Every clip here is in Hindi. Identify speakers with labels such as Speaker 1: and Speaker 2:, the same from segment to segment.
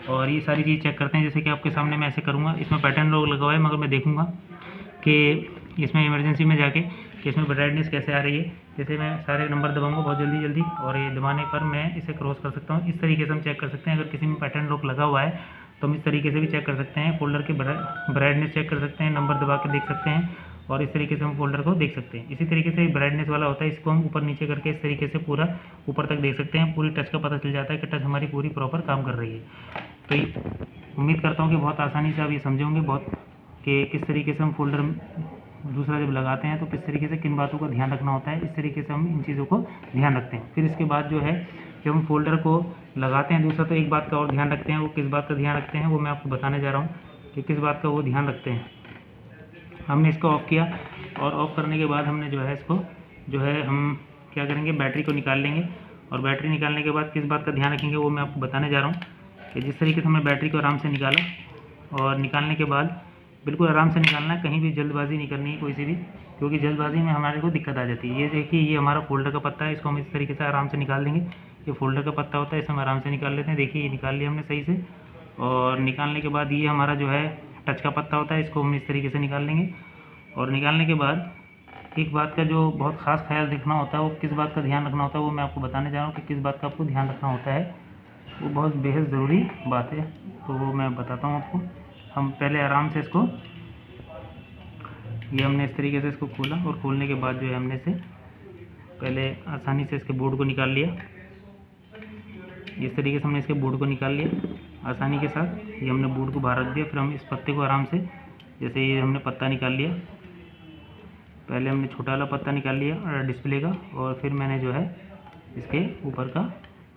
Speaker 1: और ये सारी चीज़ चेक करते हैं। जैसे कि आपके सामने मैं ऐसे करूँगा, इसमें पैटर्न लॉक लगा हुआ है, मगर मैं देखूँगा कि इसमें इमरजेंसी में जाके कि इसमें ब्राइटनेस कैसे आ रही है। जैसे मैं सारे नंबर दबाऊंगा बहुत जल्दी और ये दबाने पर मैं इसे क्रॉस कर सकता हूँ। इस तरीके से हम चेक कर सकते हैं। अगर किसी में पैटर्न लॉक लगा हुआ है तो हम इस तरीके से भी चेक कर सकते हैं। फोल्डर की ब्राइटनेस चेक कर सकते हैं, नंबर दबा के देख सकते हैं और इस तरीके से हम फोल्डर को देख सकते हैं। इसी तरीके से ब्राइटनेस वाला होता है, इसको हम ऊपर नीचे करके इस तरीके से पूरा ऊपर तक देख सकते हैं। पूरी टच का पता चल जाता है कि टच हमारी पूरी प्रॉपर काम कर रही है। तो उम्मीद करता हूँ कि बहुत आसानी से आप ये समझोगे बहुत कि किस तरीके से हम फोल्डर दूसरा जब लगाते हैं तो किस तरीके से किन बातों का ध्यान रखना होता है। इस तरीके से हम इन चीज़ों को ध्यान रखते हैं। फिर इसके बाद जो है जब हम फोल्डर को लगाते हैं दूसरा, तो एक बात का और ध्यान रखते हैं। वो किस बात का ध्यान रखते हैं वो मैं आपको बताने जा रहा हूँ कि किस बात का वो ध्यान रखते हैं। हमने इसको ऑफ़ किया और ऑफ़ करने के बाद हमने जो है इसको जो है हम क्या करेंगे, बैटरी को निकाल लेंगे। और बैटरी निकालने के बाद किस बात का ध्यान रखेंगे वो मैं आपको बताने जा रहा हूँ कि जिस तरीके से हमने बैटरी को आराम से निकाला और निकालने के बाद बिल्कुल आराम से निकालना है, कहीं भी जल्दबाजी नहीं करनी है कोई सी भी, क्योंकि जल्दबाजी में हमारे को दिक्कत आ जाती है। ये देखिए, ये हमारा फोल्डर का पत्ता है, इसको हम इस तरीके से आराम से निकाल देंगे। ये फोल्डर का पत्ता होता है, इसे हम आराम से निकाल लेते हैं। देखिए ये निकाल लिया हमने सही से। और निकालने के बाद ये हमारा जो है टच का पत्ता होता है, इसको हम इस तरीके से निकाल लेंगे। और निकालने के बाद एक बात का जो बहुत ख़ास ख्याल रखना होता है, वो किस बात का ध्यान रखना होता है वो मैं आपको बताने जा रहा हूँ कि किस बात का आपको ध्यान रखना होता है। वो बहुत बेहद ज़रूरी बात है, तो वो मैं बताता हूँ आपको। हम पहले आराम से इसको, ये हमने इस तरीके से इसको खोला और खोलने के बाद जो है हमने से पहले आसानी से इसके बोर्ड को निकाल लिया। इस तरीके से हमने इसके बोर्ड को निकाल लिया आसानी के साथ। ये हमने बोर्ड को बाहर रख दिया। फिर हम इस पत्ते को आराम से, जैसे ये हमने पत्ता निकाल लिया, पहले हमने छोटा वाला पत्ता निकाल लिया डिस्प्ले का, और फिर मैंने जो है इसके ऊपर का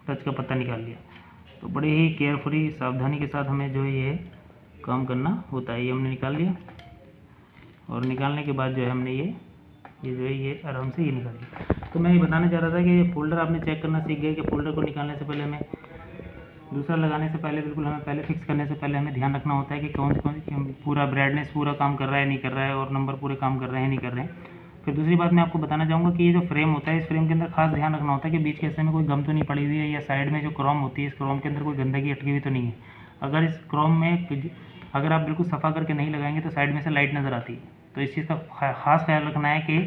Speaker 1: टच का पत्ता निकाल लिया। तो बड़े ही केयरफुली सावधानी के साथ हमें जो है ये काम करना होता है। ये हमने निकाल लिया और निकालने के बाद जो है हमने ये जो है ये आराम से ये निकाल लिया। तो मैं ये बताना चाह रहा था कि ये फोल्डर आपने चेक करना सीख गए कि फोल्डर को निकालने से पहले हमें, दूसरा लगाने से पहले, बिल्कुल हमें पहले फिक्स करने से पहले हमें ध्यान रखना होता है कि कौन पूरा ब्राइटनेस पूरा काम कर रहा है नहीं कर रहा है, और नंबर पूरे काम कर रहे हैं नहीं कर रहे हैं। फिर दूसरी बात मैं आपको बताना चाहूँगा कि ये जो फ्रेम होता है, इस फ्रेम के अंदर खास ध्यान रखना होता है कि बीच के हिस्से में कोई गम तो नहीं पड़ी हुई है, या साइड में जो क्रोम होती है इस क्रोम के अंदर कोई गंदगी अटकी हुई तो नहीं है। अगर इस क्रोम में अगर आप बिल्कुल सफ़ा करके नहीं लगाएंगे तो साइड में से लाइट नज़र आती है। तो इस चीज़ का खास ख्याल रखना है कि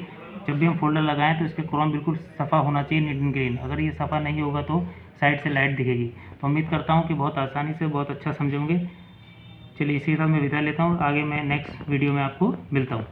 Speaker 1: जब भी हम फोल्डर लगाएं तो इसके क्रोम बिल्कुल सफ़ा होना चाहिए, नीट एंड ग्रीन। अगर ये सफ़ा नहीं होगा तो साइड से लाइट दिखेगी। तो उम्मीद करता हूँ कि बहुत आसानी से बहुत अच्छा समझोगे। चलिए इसी के साथ मैं विदा लेता हूँ। आगे मैं नेक्स्ट वीडियो में आपको मिलता हूँ।